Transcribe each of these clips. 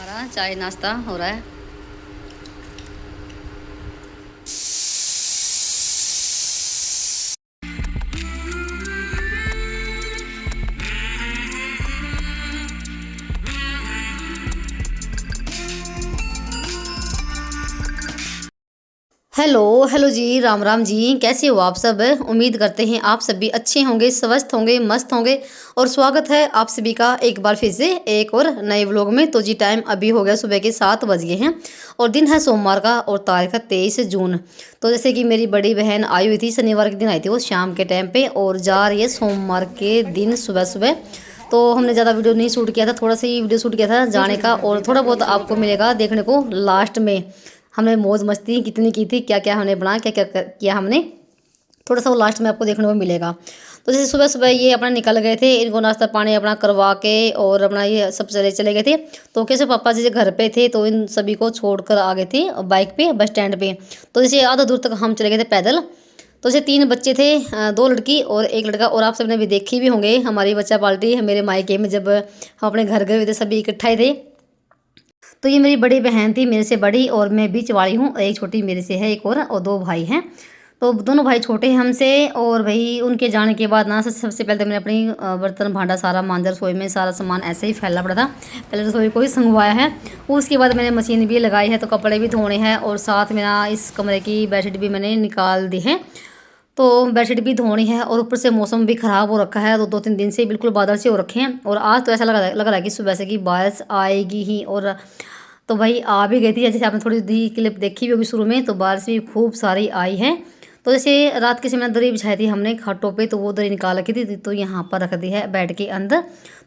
हमारा चाय नाश्ता हो रहा है। हेलो हेलो जी, राम राम जी। कैसे हो आप सब? उम्मीद करते हैं आप सभी अच्छे होंगे, स्वस्थ होंगे, मस्त होंगे। और स्वागत है आप सभी का एक बार फिर से एक और नए व्लॉग में। तो जी टाइम अभी हो गया, सुबह के 7 बज गए हैं और दिन है सोमवार का और तारीख है 23 जून। तो जैसे कि मेरी बड़ी बहन आई हुई थी, शनिवार के दिन आई थी वो शाम के टाइम पे, और जा रही है सोमवार के दिन सुबह सुबह। तो हमने ज़्यादा वीडियो नहीं शूट किया था, थोड़ा सा ही वीडियो शूट किया था जाने का, और थोड़ा बहुत आपको मिलेगा देखने को लास्ट में। हमने मौज मस्ती कितनी की थी, क्या क्या हमने बनाया, क्या क्या किया हमने, थोड़ा सा वो लास्ट में आपको देखने को मिलेगा। तो जैसे सुबह सुबह ये अपना निकल गए थे, इनको नाश्ता पानी अपना करवा के और अपना ये सब चले गए थे। तो कैसे पापा जी घर पे थे तो इन सभी को छोड़कर आ गए थे बाइक पे बस स्टैंड पे। तो जैसे आधा दूर तक हम चले गए थे पैदल। तो जैसे 3 बच्चे थे, 2 लड़की और 1 लड़का। और आप सबने भी देखी भी होंगे हमारी बच्चा पार्टी मेरे मायके में, जब हम अपने घर गए हुए थे सभी इकट्ठा ही थे। तो ये मेरी बड़ी बहन थी, मेरे से बड़ी, और मैं बीच वाली हूँ। एक छोटी मेरे से है, एक और 2 भाई हैं। तो दोनों भाई छोटे हैं हमसे। और भाई उनके जाने के बाद ना सबसे पहले तो मैंने अपनी बर्तन भांडा सारा मांजा, रसोई में सारा सामान ऐसे ही फैला पड़ा था, पहले रसोई को ही संगवाया है। उसके बाद मैंने मशीन भी लगाई है, तो कपड़े भी धोने हैं, और साथ में ना इस कमरे की बेडशीट भी मैंने निकाल दी है। तो बेडशीट भी धोनी है, और ऊपर से मौसम भी ख़राब हो रखा है, तो 2-3 दिन से बिल्कुल बादल से हो रखे हैं। और आज तो ऐसा लग रहा है कि सुबह से कि बारिश आएगी ही। और तो भाई आ भी गई थी, जैसे आपने थोड़ी दी क्लिप देखी भी होगी शुरू में, तो बारिश भी खूब सारी आई है। तो जैसे रात के समय दरी बिछाई थी हमने खाटों पे, तो वो दरी निकाल रखी थी, तो यहाँ पर रख दी है बेड के अंदर।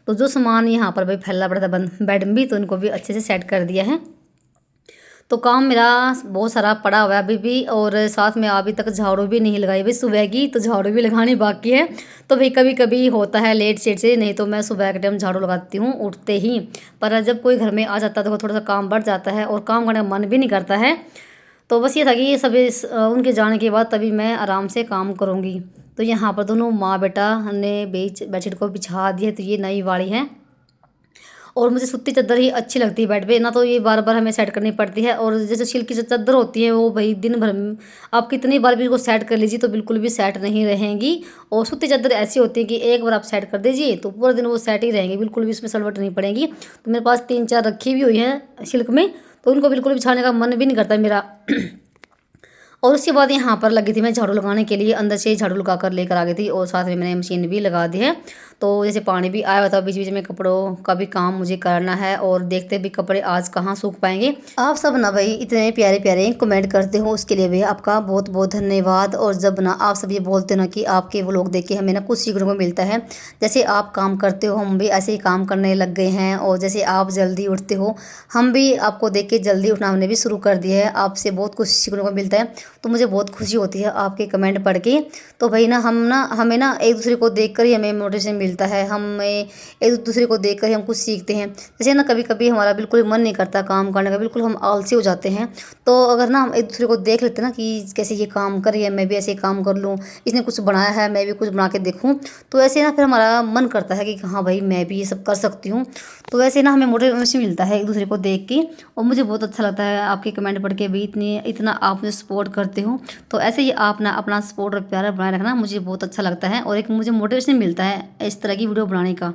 तो जो सामान यहाँ पर भाई फैला पड़ा था बंद बेड में भी, तो इनको भी अच्छे से सेट कर दिया है। तो काम मेरा बहुत सारा पड़ा हुआ है अभी भी, और साथ में अभी तक झाड़ू भी नहीं लगाई भाई सुबह की, तो झाड़ू भी लगानी बाकी है। तो भाई कभी कभी होता है लेट सेट से, नहीं तो मैं सुबह के टाइम झाड़ू लगाती हूँ उठते ही। पर जब कोई घर में आ जाता है तो थोड़ा सा काम बढ़ जाता है और काम करने का मन भी नहीं करता है। तो बस ये था कि ये सभी उनके जाने के बाद तभी मैं आराम से काम करूँगी। तो यहाँ पर दोनों माँ बेटा ने बीच बेडशीट को बिछा दिया, तो ये नई वाली है। और मुझे सूती चादर ही अच्छी लगती है बेड पे, ना तो ये बार बार हमें सेट करनी पड़ती है। और जैसे सिल्क की जो चादर होती है वो भाई दिन भर आप कितनी बार भी इसको सेट कर लीजिए तो बिल्कुल भी सेट नहीं रहेंगी। और सूती चादर ऐसी होती है कि एक बार आप सेट कर दीजिए तो पूरा दिन वो सेट ही रहेंगी, बिल्कुल भी इसमें सलवट नहीं पड़ेगी। तो मेरे पास 3-4 रखी भी हुई हैं सिल्क में, तो उनको बिल्कुल बिछाने का मन भी नहीं करता मेरा। और उसके बाद यहाँ पर लगी थी मैं झाड़ू लगाने के लिए, अंदर से झाड़ू लगा कर लेकर आ गई थी, और साथ में मैंने मशीन भी लगा दी है। तो जैसे पानी भी आया हुआ था, बीच बीच में कपड़ों का भी काम मुझे करना है, और देखते भी कपड़े आज कहाँ सूख पाएंगे। आप सब ना भाई इतने प्यारे प्यारे कमेंट करते हो, उसके लिए भी आपका बहुत बहुत धन्यवाद। और जब ना आप सब ये बोलते हो ना कि आपके वो लोग देख के हमें ना कुछ सीखने को मिलता है, जैसे आप काम करते हो हम भी ऐसे ही काम करने लग गए हैं, और जैसे आप जल्दी उठते हो हम भी आपको देख के जल्दी उठना हमने भी शुरू कर दिया है। आपसे बहुत कुछ सीखने को मिलता है, तो मुझे बहुत खुशी होती है आपके कमेंट पढ़ के। तो भाई ना हमें ना एक दूसरे को देख कर ही हमें मोटिवेशन मिलता है, हमें एक दूसरे को देख कर ही हम कुछ सीखते हैं। जैसे ना कभी कभी हमारा बिल्कुल मन नहीं करता काम करने का, बिल्कुल हम आलसी हो जाते हैं। तो अगर ना हम एक दूसरे को देख लेते हैं ना कि कैसे ये काम कर रही है, मैं भी ऐसे काम कर लूँ, इसने कुछ बनाया है मैं भी कुछ बना के देखूँ, तो ऐसे ना फिर हमारा मन करता है कि हाँ भाई मैं भी ये सब कर सकती हूँ। तो वैसे ना हमें मोटिवेशन मिलता है एक दूसरे को देख के, और मुझे बहुत अच्छा लगता है आपके कमेंट पढ़ के भी, इतना आप मुझे सपोर्ट करते हो। तो ऐसे ही आप ना अपना सपोर्ट और प्यार बनाए रखना, मुझे बहुत अच्छा लगता है, और एक मुझे मोटिवेशन मिलता है इस तरह की वीडियो बनाने का।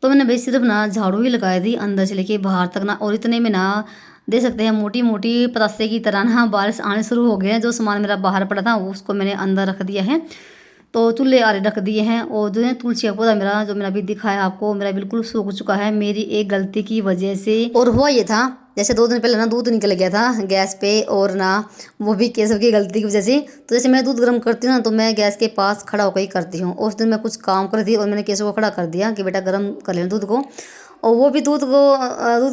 तो मैंने भाई सिर्फ ना झाड़ू ही लगाई थी अंदर से लेके बाहर तक ना, और इतने में ना दे सकते हैं मोटी मोटी पतासे की तरह ना बारिश आने शुरू हो गए हैं। जो सामान मेरा बाहर पड़ा था उसको मैंने अंदर रख दिया है, तो चूल्हे आरे रख दिए हैं। और जो है तुलसी का पौधा मेरा, जो मैंने अभी दिखाया आपको, मेरा बिल्कुल सूख चुका है मेरी एक गलती की वजह से। और हुआ ये था, जैसे 2 दिन पहले ना दूध निकल गया था गैस पे, और ना वो भी केशव की गलती की वजह से। तो जैसे मैं दूध गर्म करती हूँ ना, तो मैं गैस के पास खड़ा होकर ही करती हूँ। उस दिन मैं कुछ काम कर रही थी और मैंने केशव को खड़ा कर दिया कि बेटा गर्म कर लेना दूध को, और वो भी दूध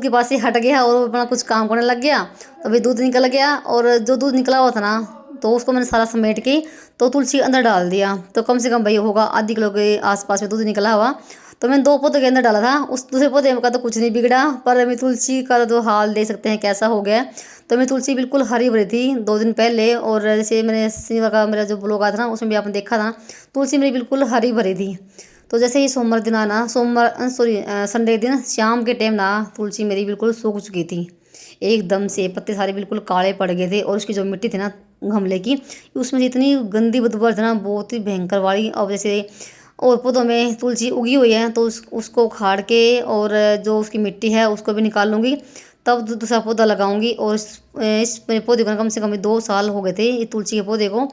के पास से हट गया और वो अपना कुछ काम करने लग गया। तो अभी दूध निकल गया, और जो दूध निकला हुआ था ना तो उसको मैंने सारा समेट के तो तुलसी के अंदर डाल दिया। तो कम से कम भाई होगा आधी किलो के आसपास में दूध निकला हुआ। तो मैंने 2 पौधों के अंदर डाला था, उस दूसरे पौधे का तो कुछ नहीं बिगड़ा, पर मेरी तुलसी का तो हाल देख सकते हैं कैसा हो गया। तो मेरी तुलसी बिल्कुल हरी भरी थी 2 दिन पहले, और जैसे मैंने शनिवार का मेरा जो ब्लॉग आया था ना उसमें भी आपने देखा था, तुलसी मेरी बिल्कुल हरी भरी थी। तो जैसे ही सोमवार दिन आना, सोमवार सॉरी संडे दिन शाम के टाइम ना तुलसी मेरी बिल्कुल सूख चुकी थी एकदम से। पत्ते सारे बिल्कुल काले पड़ गए थे और उसकी जो मिट्टी थी ना गमले की, उसमें से इतनी गंदी बदबू थी ना, बहुत ही भयंकर वाली। अब जैसे और पौधों में तुलसी उगी हुई है तो उसको उखाड़ के और जो उसकी मिट्टी है उसको भी निकाल लूँगी, तब दूसरा पौधा लगाऊंगी। और इस पौधे को कम से कम 2 साल हो गए थे ये तुलसी के पौधे को।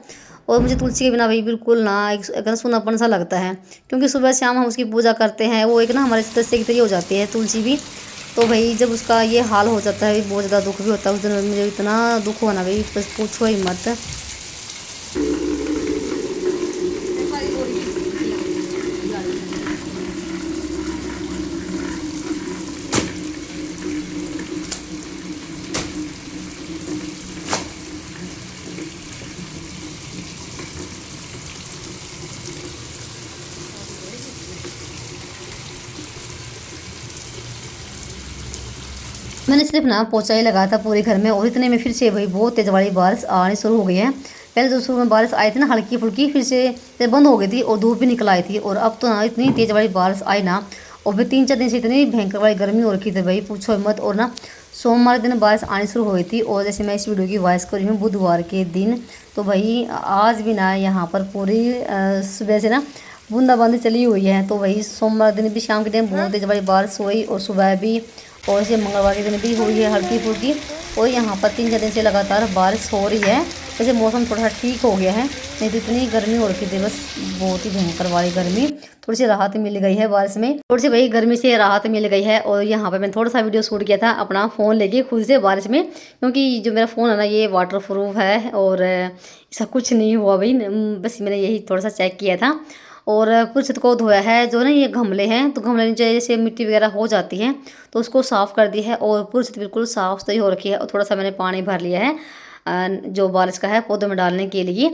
और मुझे तुलसी के बिना भाई बिल्कुल ना एक सूनापन सा लगता है, क्योंकि सुबह शाम हम उसकी पूजा करते हैं, वो एक ना हमारे सदस्य की तरह हो जाती है तुलसी भी। तो भाई जब उसका ये हाल हो जाता है बहुत ज़्यादा दुख भी होता है। उस दिन मुझे इतना दुख हुआ ना भाई, बस पूछो ही मत। मैंने सिर्फ ना पोछा ही लगाया था पूरे घर में, और इतने में फिर से भाई बहुत तेज़ वाली बारिश आनी शुरू हो गई है। पहले जो शुरू में बारिश आई थी ना हल्की फुल्की, फिर से बंद हो गई थी और धूप भी निकल आई थी। और अब तो ना इतनी तेज़ वाली बारिश आई ना, और फिर 3-4 दिन से इतनी भयंकर वाली गर्मी हो रखी थी भाई, पूछो मत। और ना सोमवार दिन बारिश आनी शुरू हो गई थी। और जैसे मैं इस वीडियो की वॉइस कर रही हूँ बुधवार के दिन, तो भाई आज भी ना यहाँ पर पूरी सुबह से ना बूंदाबांदी चली हुई है। तो वही सोमवार दिन भी शाम के टाइम बहुत तेज़ वाली बारिश हुई, और सुबह भी, और इसे मंगलवार के दिन भी हुई है हल्की फुल्की। और यहाँ पर 3-4 दिन से लगातार बारिश हो रही है। जैसे मौसम थोड़ा सा ठीक हो गया है, नहीं तो इतनी गर्मी हो रखी थी, बस बहुत ही भयंकर वाली गर्मी। थोड़ी सी राहत मिल गई है बारिश में, थोड़ी सी भाई गर्मी से राहत मिल गई है। और यहाँ पर मैंने थोड़ा सा वीडियो शूट किया था अपना फ़ोन लेके खुद से बारिश में, क्योंकि जो मेरा फ़ोन है ना ये वाटर प्रूफ है और ऐसा कुछ नहीं हुआ भाई, बस मैंने यही थोड़ा सा चेक किया था। और पूरी छत को धोया है। जो ना ये गमले हैं, तो गमले नीचे जैसे मिट्टी वगैरह हो जाती है तो उसको साफ़ कर दी है, और पूरी छत बिल्कुल साफ़ सुथरी हो रखी है। और थोड़ा सा मैंने पानी भर लिया है जो बारिश का है पौधों में डालने के लिए।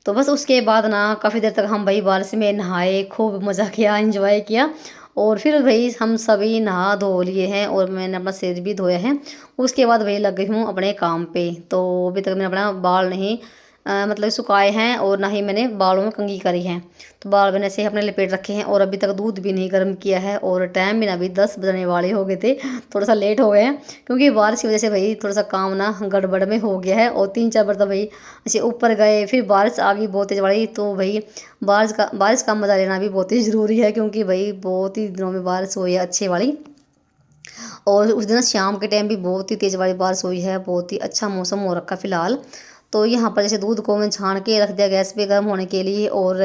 तो बस उसके बाद ना काफ़ी देर तक हम भाई बारिश में नहाए, खूब मज़ा किया, इंजॉय किया। और फिर भाई हम सभी नहा धो लिए हैं, और मैंने अपना सिर भी धोया है। उसके बाद भाई लग गई हूँ अपने काम पे। तो अभी तक मैंने अपना बाल नहीं मतलब सुखाए हैं, और ना ही मैंने बालों में कंघी करी है। तो बाल मैंने ऐसे ही अपने लपेट रखे हैं, और अभी तक दूध भी नहीं गर्म किया है। और टाइम भी ना अभी 10 बजने वाले हो गए थे, थोड़ा सा लेट हो गए हैं, क्योंकि बारिश की वजह से भाई थोड़ा सा काम ना गड़बड़ में हो गया है। और 3-4 बार तो भाई ऐसे ऊपर गए, फिर बारिश आ गई बहुत तेज़ वाली। तो भाई बारिश का मज़ा लेना भी बहुत ही ज़रूरी है, क्योंकि भाई बहुत ही दिनों में बारिश हुई है अच्छे वाली। और उस दिन शाम के टाइम भी बहुत ही तेज़ वाली बारिश हुई है, बहुत ही अच्छा मौसम हो रखा फ़िलहाल। तो यहाँ पर जैसे दूध को मैं छान के रख दिया गैस पे गर्म होने के लिए। और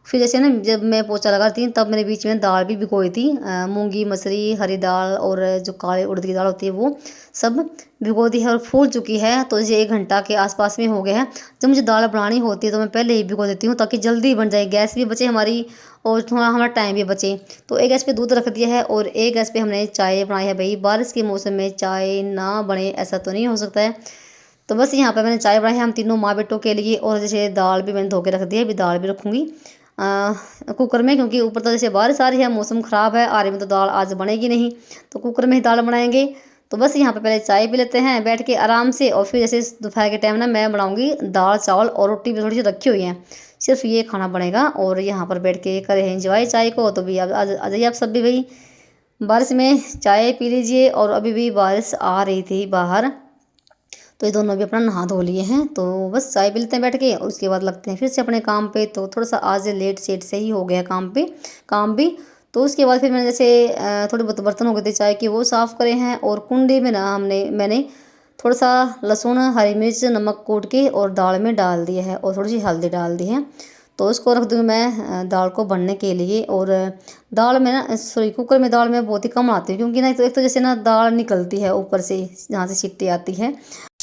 फिर जैसे ना जब मैं पोछा लगा रही थी तब मैंने बीच में दाल भी भिगोई थी, मूंगी मसरी हरी दाल और जो काले उड़द की दाल होती है वो सब भिगो दी है, और फूल चुकी है। तो जैसे 1 घंटा के आसपास में हो गया है। जब मुझे दाल बनानी होती है तो मैं पहले ही भिगो देती हूँ, ताकि जल्दी बन जाए, गैस भी बचे हमारी और थोड़ा हमारा टाइम भी बचे। तो एक गैस पे दूध रख दिया है, और एक गैस पे हमने चाय बनाई है। भाई बारिश के मौसम में चाय ना बने ऐसा तो नहीं हो सकता है। तो बस यहाँ पे मैंने चाय बनाई है हम तीनों माँ बेटों के लिए। और जैसे दाल भी मैंने धो के रख दी है, अभी दाल भी रखूँगी कुकर में, क्योंकि ऊपर तो जैसे बारिश आ रही है, मौसम ख़राब है, आरे में तो दाल आज बनेगी नहीं, तो कुकर में ही दाल बनाएंगे। तो बस यहाँ पे पहले चाय पी लेते हैं बैठ के आराम से, और फिर जैसे दोपहर के टाइम ना मैं बनाऊँगी दाल चावल, और रोटी भी थोड़ी सी रखी हुई है, सिर्फ ये खाना बनेगा। और यहाँ पर बैठ के करें एंजॉय चाय को। तो भी आ जाइए आप सब भी भाई बारिश में चाय पी लीजिए। और अभी भी बारिश आ रही थी बाहर, तो ये दोनों भी अपना नहा धो लिए हैं। तो बस चाय पी लेते हैं बैठ के, और उसके बाद लगते हैं फिर से अपने काम पे। तो थोड़ा सा आज लेट सेट से ही हो गया काम भी। तो उसके बाद फिर मैंने जैसे थोड़े बहुत बर्तन हो गए थे चाय के, वो साफ़ करे हैं। और कुंडे में ना मैंने थोड़ा सा लहसुन हरी मिर्च नमक कूट के और दाल में डाल दिया है, और थोड़ी सी हल्दी डाल दी है। तो उसको रख दूँगी मैं दाल को बनने के लिए। और दाल में ना सॉरी कुकर में दाल में बहुत ही कम आती है, क्योंकि ना एक तो जैसे ना दाल निकलती है ऊपर से जहाँ से सीटी आती है,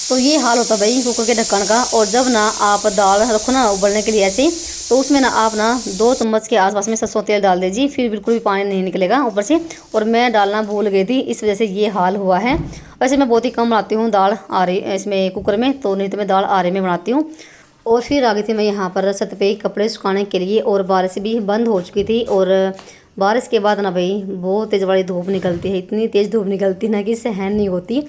तो ये हाल होता है भाई कुकर के ढक्कन का। और जब ना आप दाल रखो ना उबलने के लिए ऐसे, तो उसमें ना आप ना 2 चम्मच के आसपास में सरसों तेल डाल दीजिए, फिर बिल्कुल भी पानी नहीं निकलेगा ऊपर से। और मैं डालना भूल गई थी, इस वजह से ये हाल हुआ है। वैसे मैं बहुत ही कम बनाती हूँ दाल आरे इसमें कुकर में, तो नहीं तो मैं दाल आरे में बनाती हूँ। और फिर आ गई थी मैं यहाँ पर छत पे कपड़े सुखाने के लिए, और बारिश भी बंद हो चुकी थी। और बारिश के बाद ना भाई बहुत तेज़ वाली धूप निकलती है, इतनी तेज़ धूप निकलती है ना कि सहन नहीं होती।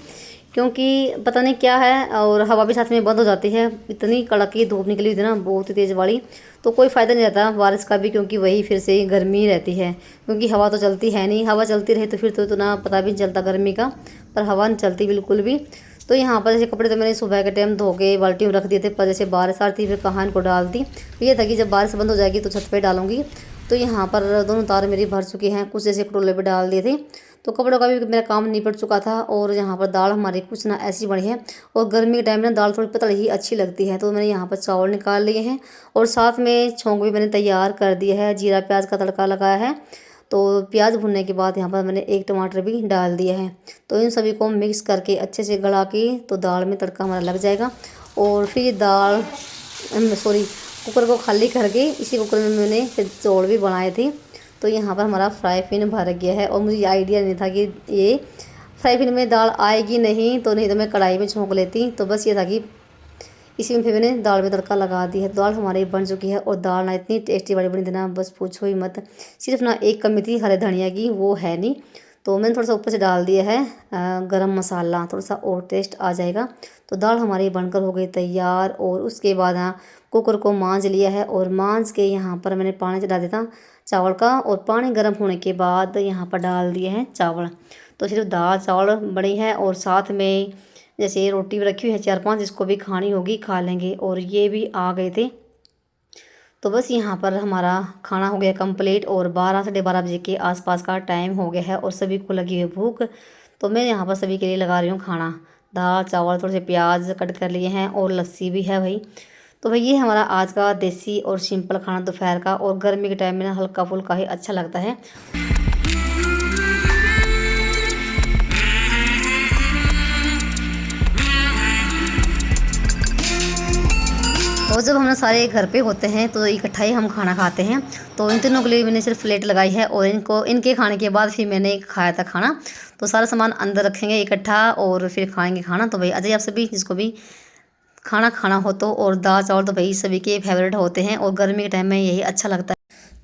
क्योंकि पता नहीं क्या है, और हवा भी साथ में बंद हो जाती है। इतनी कड़की धूप निकली हुई थी ना, बहुत ही तेज़ वाली, तो कोई फ़ायदा नहीं रहता बारिश का भी, क्योंकि वही फिर से गर्मी ही रहती है। क्योंकि हवा तो चलती है नहीं, हवा चलती रहे तो फिर तो इतना पता भी नहीं चलता गर्मी का, पर हवा नहीं चलती बिल्कुल भी। तो यहाँ पर जैसे कपड़े तो मैंने सुबह के टाइम धो के बाल्टी में रख दिए थे, पर जैसे बारिश आ रही थी फिर कहाँ इनको डाल दी। तो ये था कि जब बारिश बंद हो जाएगी तो छत पे डालूंगी। तो यहाँ पर दोनों तार मेरी भर चुकी हैं, कुछ जैसे कटोले पे डाल दिए थे, तो कपड़ों का भी मेरा काम निपट चुका था। और यहाँ पर दाल हमारी कुछ ना ऐसी बनी है, और गर्मी के टाइम में ना दाल थोड़ी पतली ही अच्छी लगती है। तो मैंने यहाँ पर चावल निकाल लिए हैं, और साथ में छोंक भी मैंने तैयार कर दिया है, जीरा प्याज का तड़का लगाया है। तो प्याज भुनने के बाद यहाँ पर मैंने एक टमाटर भी डाल दिया है। तो इन सभी को मिक्स करके अच्छे से गला के तो दाल में तड़का हमारा लग जाएगा। और फिर दाल कुकर को खाली करके इसी कुकर में मैंने फिर चौल भी बनाए थे। तो यहाँ पर हमारा फ्राई पैन भर गया है, और मुझे आइडिया नहीं था कि ये फ्राई पैन में दाल आएगी नहीं, तो नहीं तो मैं कढ़ाई में छोंक लेती। तो बस ये था कि इसी में फिर मैंने दाल में तड़का लगा दी है। दाल हमारी बन चुकी है, और दाल ना इतनी टेस्टी वाली बनी थी ना, बस पूछो ही मत। सिर्फ ना एक कमी थी हरे धनिया की, वो है नहीं, तो मैंने थोड़ा सा ऊपर से डाल दिया है गरम मसाला, थोड़ा सा और टेस्ट आ जाएगा। तो दाल हमारी बनकर हो गई तैयार। और उसके बाद हाँ, कुकर को मांज लिया है, और मांज के यहाँ पर मैंने पानी चढ़ा दिया था चावल का, और पानी गर्म होने के बाद यहाँ पर डाल दिए हैं चावल। तो सिर्फ दाल चावल बनी है, और साथ में जैसे रोटी भी रखी हुई है 4-5, जिसको भी खानी होगी खा लेंगे। और ये भी आ गए थे। तो बस यहाँ पर हमारा खाना हो गया कंप्लीट, और 12 साढ़े 12 बजे के आसपास का टाइम हो गया है, और सभी को लगी हुई भूख। तो मैं यहाँ पर सभी के लिए लगा रही हूँ खाना। दाल चावल, थोड़े से प्याज कट कर लिए हैं, और लस्सी भी है भाई। तो भाई ये हमारा आज का देसी और सिंपल खाना दोपहर का, और गर्मी के टाइम में ना हल्का फुल्का ही अच्छा लगता है। और जब हम सारे घर पे होते हैं तो इकट्ठा ही हम खाना खाते हैं। तो इन तीनों के लिए मैंने सिर्फ प्लेट लगाई है, और इनके खाने के बाद फिर मैंने खाया था खाना। तो सारा सामान अंदर रखेंगे इकट्ठा, और फिर खाएंगे खाना। तो भाई आ जाइए आप सभी, जिसको भी खाना खाना हो तो। और दाल चावल तो भाई सभी के फेवरेट होते हैं, और गर्मी के टाइम में यही अच्छा लगता है।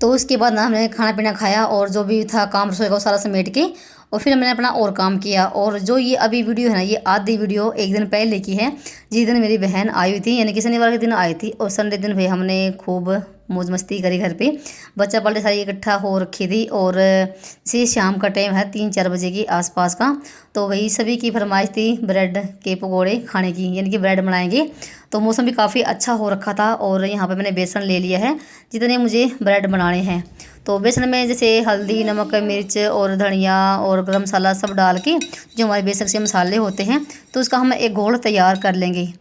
तो उसके बाद ना हमने खाना पीना खाया, और जो भी था काम रसोई का वो सारा समेट के, और फिर मैंने अपना और काम किया। और जो ये अभी वीडियो है ना, ये आधी वीडियो एक दिन पहले की है, जिस दिन मेरी बहन आई हुई थी, यानी कि शनिवार के दिन आई थी। और संडे दिन भाई हमने खूब मौज मस्ती करी घर पे। बच्चा पार्टी सारी इकट्ठा हो रखी थी, और से शाम का टाइम है 3-4 बजे के आसपास का। तो वही सभी की फरमाइश थी ब्रेड के पकौड़े खाने की, यानी कि ब्रेड बनाएंगे। तो मौसम भी काफ़ी अच्छा हो रखा था, और यहाँ पे मैंने बेसन ले लिया है जितने मुझे ब्रेड बनाने हैं। तो बेसन में जैसे हल्दी, नमक, मिर्च और धनिया और गरम मसाला सब डाल के, जो हमारे बेसिक से मसाले होते हैं, तो उसका हम एक घोल तैयार कर लेंगे।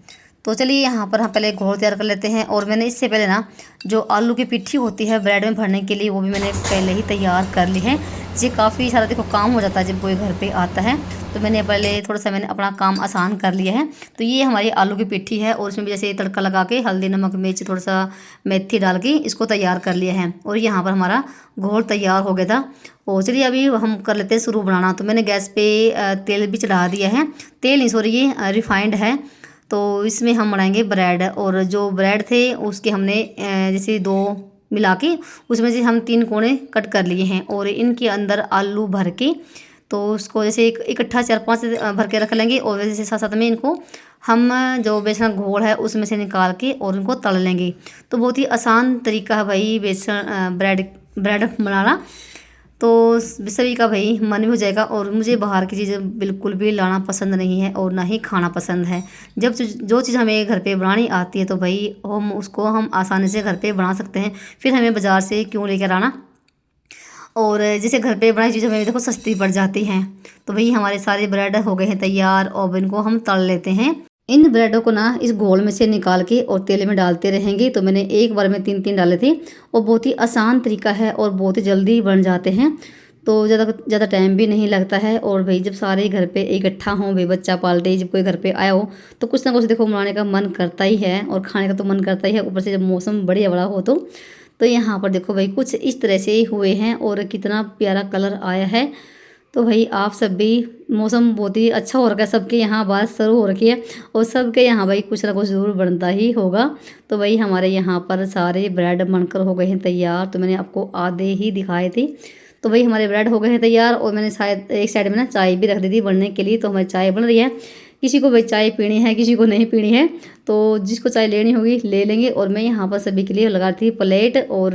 तो चलिए यहाँ पर हम पहले घोल तैयार कर लेते हैं। और मैंने इससे पहले ना जो आलू की पिट्ठी होती है ब्रेड में भरने के लिए, वो भी मैंने पहले ही तैयार कर ली है। ये काफ़ी सारा देखो काम हो जाता है जब कोई घर पे आता है। तो मैंने पहले थोड़ा सा मैंने अपना काम आसान कर लिया है। तो ये हमारी आलू की पिट्ठी है, और इसमें भी जैसे तड़का लगा के हल्दी, नमक, मिर्च, थोड़ा सा मेथी डाल के इसको तैयार कर लिया है। और यहाँ पर हमारा घोल तैयार हो गया था। और चलिए अभी हम कर लेते हैं शुरू बनाना। तो मैंने गैस पे तेल भी चढ़ा दिया है, तेल नहीं सॉरी ये रिफाइंड है। तो इसमें हम बनाएंगे ब्रेड। और जो ब्रेड थे उसके हमने जैसे 2 मिला के उसमें से हम 3 कोने कट कर लिए हैं, और इनके अंदर आलू भर के तो उसको जैसे इकट्ठा 4-5 भर के रख लेंगे। और जैसे साथ साथ में इनको हम जो बेसन घोल है उसमें से निकाल के और इनको तल लेंगे। तो बहुत ही आसान तरीका है भाई बेसन ब्रेड बनाना। तो सभी का भाई मन भी हो जाएगा। और मुझे बाहर की चीज़ें बिल्कुल भी लाना पसंद नहीं है, और ना ही खाना पसंद है। जब जो चीज़ हमें घर पे बनानी आती है तो भाई हम आसानी से घर पे बना सकते हैं, फिर हमें बाज़ार से क्यों लेकर आना। और जैसे घर पे बनाई चीज़ें हमें देखो सस्ती पड़ जाती हैं। तो भाई हमारे सारे ब्रेड हो गए हैं तैयार, और इनको हम तल लेते हैं। इन ब्रेडों को ना इस घोल में से निकाल के और तेल में डालते रहेंगे। तो मैंने एक बार में 3-3 डाले थे, और बहुत ही आसान तरीका है, और बहुत ही जल्दी बन जाते हैं। तो ज़्यादा टाइम भी नहीं लगता है। और भाई जब सारे घर पे इकट्ठा हों, भाई बच्चा पार्टी जब कोई घर पे आया हो, तो कुछ ना कुछ देखो बनाने का मन करता ही है, और खाने का तो मन करता ही है। ऊपर से जब मौसम बढ़िया बड़ा हो तो यहाँ पर देखो भाई कुछ इस तरह से हुए हैं, और कितना प्यारा कलर आया है। तो भाई आप सब भी, मौसम बहुत ही अच्छा हो रखा है, सबके यहाँ बारिश शुरू हो रखी है, और सबके यहाँ भाई कुछ ना कुछ ज़रूर बनता ही होगा। तो भाई हमारे यहाँ पर सारे ब्रेड बनकर हो गए हैं तैयार। तो मैंने आपको आधे ही दिखाए थे। तो भाई हमारे ब्रेड हो गए हैं तैयार, और मैंने शायद एक साइड में ना चाय भी रख दी थी बनने के लिए। तो हमारी चाय बन रही है, किसी को भाई चाय पीनी है, किसी को नहीं पीनी है, तो जिसको चाय लेनी होगी ले लेंगे। और मैं यहाँ पर सभी के लिए लगाती थी प्लेट, और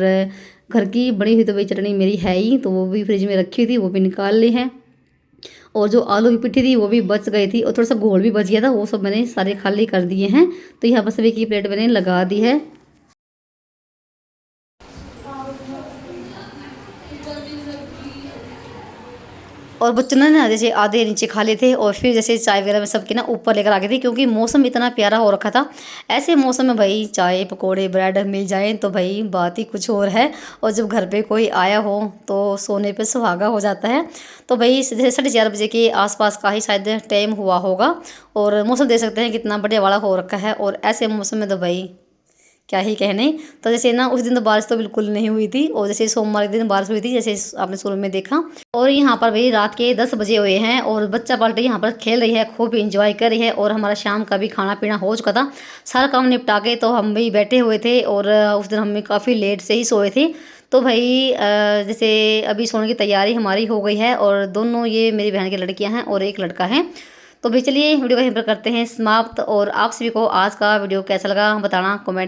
घर की बनी हुई तो भाई चटनी मेरी है ही, तो वो भी फ्रिज में रखी थी, वो भी निकाल ली है। और जो आलू की पिट्ठी थी वो भी बच गई थी, और थोड़ा सा घोल भी बच गया था, वो सब मैंने सारे खाली कर दिए हैं। तो यहाँ पर सभी की प्लेट मैंने लगा दी है। और बच्चों ने ना जैसे आधे नीचे खा लिए थे, और फिर जैसे चाय वगैरह में सबके ना ऊपर लेकर आ गए थे, क्योंकि मौसम इतना प्यारा हो रखा था। ऐसे मौसम में भाई चाय पकोड़े ब्रेड मिल जाए तो भाई बात ही कुछ और है। और जब घर पे कोई आया हो तो सोने पे सुहागा हो जाता है। तो भाई जैसे 4:30 बजे के आसपास का ही शायद टाइम हुआ होगा, और मौसम देख सकते हैं कितना बढ़िया वाला हो रखा है। और ऐसे मौसम में तो भाई क्या ही कहने। तो जैसे ना उस दिन तो बारिश तो बिल्कुल नहीं हुई थी, और जैसे सोमवार के दिन बारिश हुई थी, जैसे आपने शुरू में देखा। और यहाँ पर भाई रात के 10 बजे हुए हैं, और बच्चा पार्टी यहाँ पर खेल रही है, खूब इंजॉय कर रही है। और हमारा शाम का भी खाना पीना हो चुका था, सारा काम निपटा के तो हम भी बैठे हुए थे। और उस दिन हम काफ़ी लेट से ही सोए थे। तो भाई जैसे अभी सोने की तैयारी हमारी हो गई है, और दोनों ये मेरी बहन की लड़कियां हैं और एक लड़का है। तो भाई चलिए वीडियो को यहीं पर करते हैं समाप्त। और आप सभी को आज का वीडियो कैसा लगा बताना कमेंट